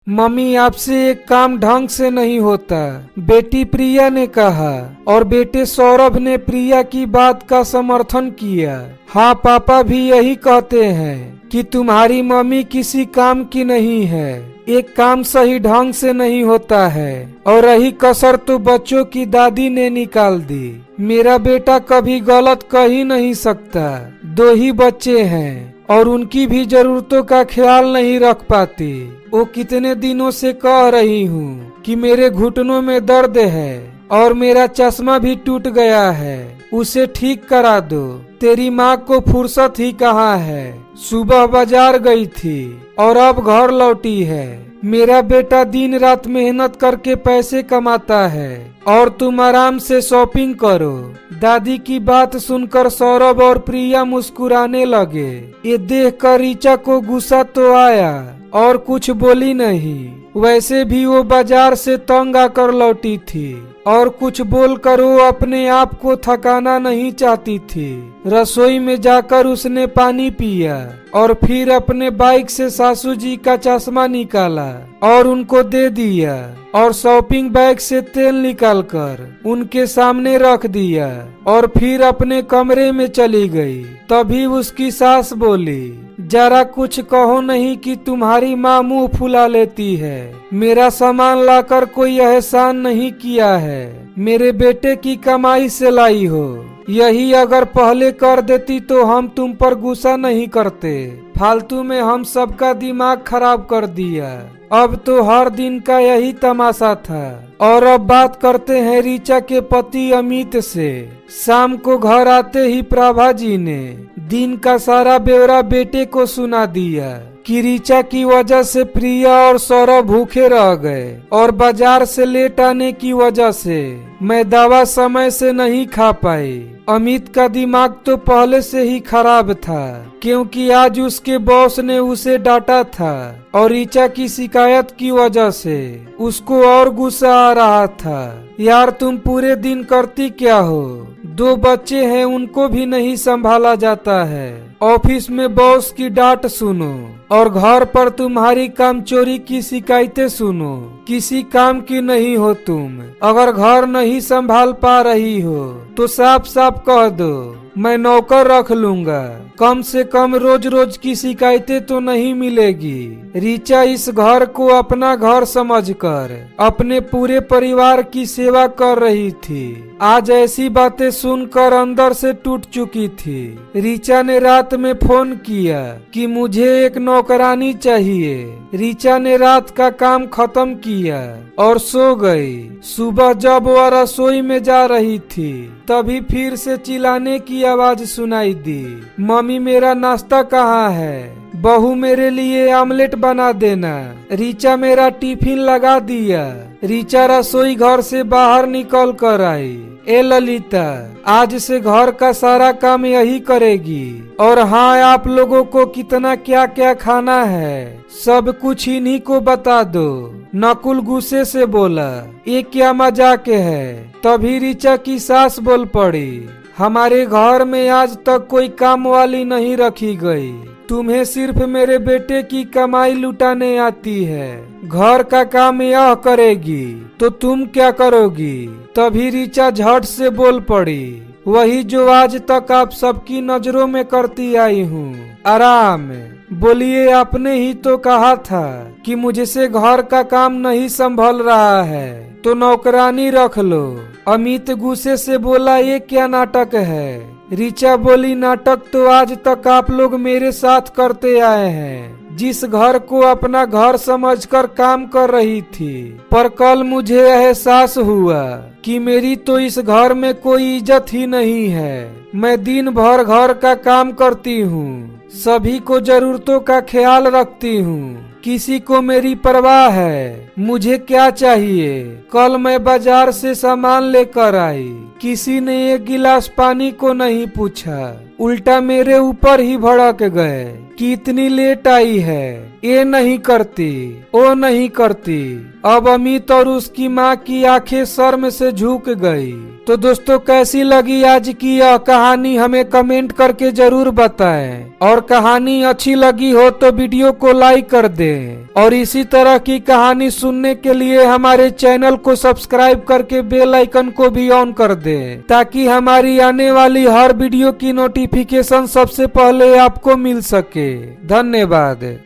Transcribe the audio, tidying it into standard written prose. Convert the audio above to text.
Mummy आपसे एक काम ढंग से नहीं होता, बेटी प्रिया ने कहा और बेटे सौरभ ने प्रिया की बात का समर्थन किया। हाँ, पापा भी यही कहते हैं कि तुम्हारी मम्मी किसी काम की नहीं है, एक काम सही ढंग से नहीं होता है और रही कसर तो बच्चों की दादी ने निकाल दी। मेरा बेटा कभी गलत कह ही नहीं सकता, 2 ही बच्चे हैं और उनकी भी जरूरतों का ख्याल नहीं रख पाती। वो कितने दिनों से कह रही हूँ कि मेरे घुटनों में दर्द है और मेरा चश्मा भी टूट गया है, उसे ठीक करा दो। तेरी माँ को फुर्सत ही कहाँ है, सुबह बाजार गई थी और अब घर लौटी है। मेरा बेटा दिन रात मेहनत करके पैसे कमाता है और तुम आराम से शॉपिंग करो। दादी की बात सुनकर सौरभ और प्रिया मुस्कुराने लगे। ये देखकर ऋचा को गुस्सा तो आया और कुछ बोली नहीं। वैसे भी वो बाजार से तंग आकर लौटी थी और कुछ बोलकर वो अपने आप को थकाना नहीं चाहती थी। रसोई में जाकर उसने पानी पिया और फिर अपने बाइक से सासू जी का चश्मा निकाला और उनको दे दिया और शॉपिंग बैग से तेल निकालकर उनके सामने रख दिया और फिर अपने कमरे में चली गई। तभी उसकी सास बोली, जरा कुछ कहो नहीं कि तुम्हारी माँ मुंह फुला लेती है। मेरा सामान लाकर कोई एहसान नहीं किया है, मेरे बेटे की कमाई से लाई हो। यही अगर पहले कर देती तो हम तुम पर गुस्सा नहीं करते। फालतू में हम सबका दिमाग खराब कर दिया। अब तो हर दिन का यही तमाशा था। और अब बात करते हैं ऋचा के पति अमित से। शाम को घर आते ही प्रभा जी ने दिन का सारा ब्यौरा बेटे को सुना दिया कि ऋचा की वजह से प्रिया और सौरभ भूखे रह गए और बाजार से लेट आने की वजह से मैं दवा समय से नहीं खा पाई। अमित का दिमाग तो पहले से ही खराब था क्योंकि आज उसके बॉस ने उसे डांटा था और ऋचा की शिकायत की वजह से उसको और गुस्सा आ रहा था। यार तुम पूरे दिन करती क्या हो? 2 बच्चे हैं, उनको भी नहीं संभाला जाता है। ऑफिस में बॉस की डांट सुनो और घर पर तुम्हारी काम चोरी की शिकायतें सुनो। किसी काम की नहीं हो तुम। अगर घर नहीं संभाल पा रही हो तो साफ साफ कह दो, मैं नौकर रख लूंगा। कम से कम रोज रोज की शिकायतें तो नहीं मिलेगी। ऋचा इस घर को अपना घर समझकर अपने पूरे परिवार की सेवा कर रही थी। आज ऐसी बातें सुनकर अंदर से टूट चुकी थी। ऋचा ने रात में फोन किया कि मुझे एक नौकरानी चाहिए। ऋचा ने रात का काम खत्म किया और सो गई। सुबह जब वह रसोई में जा रही थी तभी फिर से चिल्लाने की आवाज सुनाई दी, मम्मी मेरा नाश्ता कहाँ है? बहू मेरे लिए आमलेट बना देना। ऋचा मेरा टिफिन लगा दिया। ऋचा रसोई घर से बाहर निकल कर आई। ए ललिता, आज से घर का सारा काम यही करेगी। और हाँ, आप लोगों को कितना क्या क्या खाना है सब कुछ इन्हीं को बता दो। नकुल गुस्से से बोला, ये क्या मजाक है? तभी ऋचा की सास बोल पड़ी, हमारे घर में आज तक कोई काम वाली नहीं रखी गई। तुम्हें सिर्फ मेरे बेटे की कमाई लुटाने आती है। घर का काम यह करेगी तो तुम क्या करोगी? तभी ऋचा झट से बोल पड़ी, वही जो आज तक आप सबकी नजरों में करती आई हूँ, आराम। बोलिए, आपने ही तो कहा था कि मुझसे घर का काम नहीं संभल रहा है तो नौकरानी रख लो। अमित गुस्से से बोला, ये क्या नाटक है? ऋचा बोली, नाटक तो आज तक आप लोग मेरे साथ करते आए हैं। जिस घर को अपना घर समझकर काम कर रही थी, पर कल मुझे एहसास हुआ कि मेरी तो इस घर में कोई इज्जत ही नहीं है। मैं दिन भर घर का काम करती हूँ, सभी को जरूरतों का ख्याल रखती हूँ, किसी को मेरी परवाह है। मुझे क्या चाहिए? कल मैं बाजार से सामान लेकर आई, किसी ने एक गिलास पानी को नहीं पूछा, उल्टा मेरे ऊपर ही भड़क गए कि इतनी लेट आई है, ये नहीं करती, वो नहीं करती। अब अमित और उसकी माँ की आंखें शर्म से झुक गई। तो दोस्तों कैसी लगी आज की यह कहानी हमें कमेंट करके जरूर बताएं, और कहानी अच्छी लगी हो तो वीडियो को लाइक कर दें, और इसी तरह की कहानी सुनने के लिए हमारे चैनल को सब्सक्राइब करके बेल आइकन को भी ऑन कर दें, ताकि हमारी आने वाली हर वीडियो की नोटिफिकेशन सबसे पहले आपको मिल सके। धन्यवाद।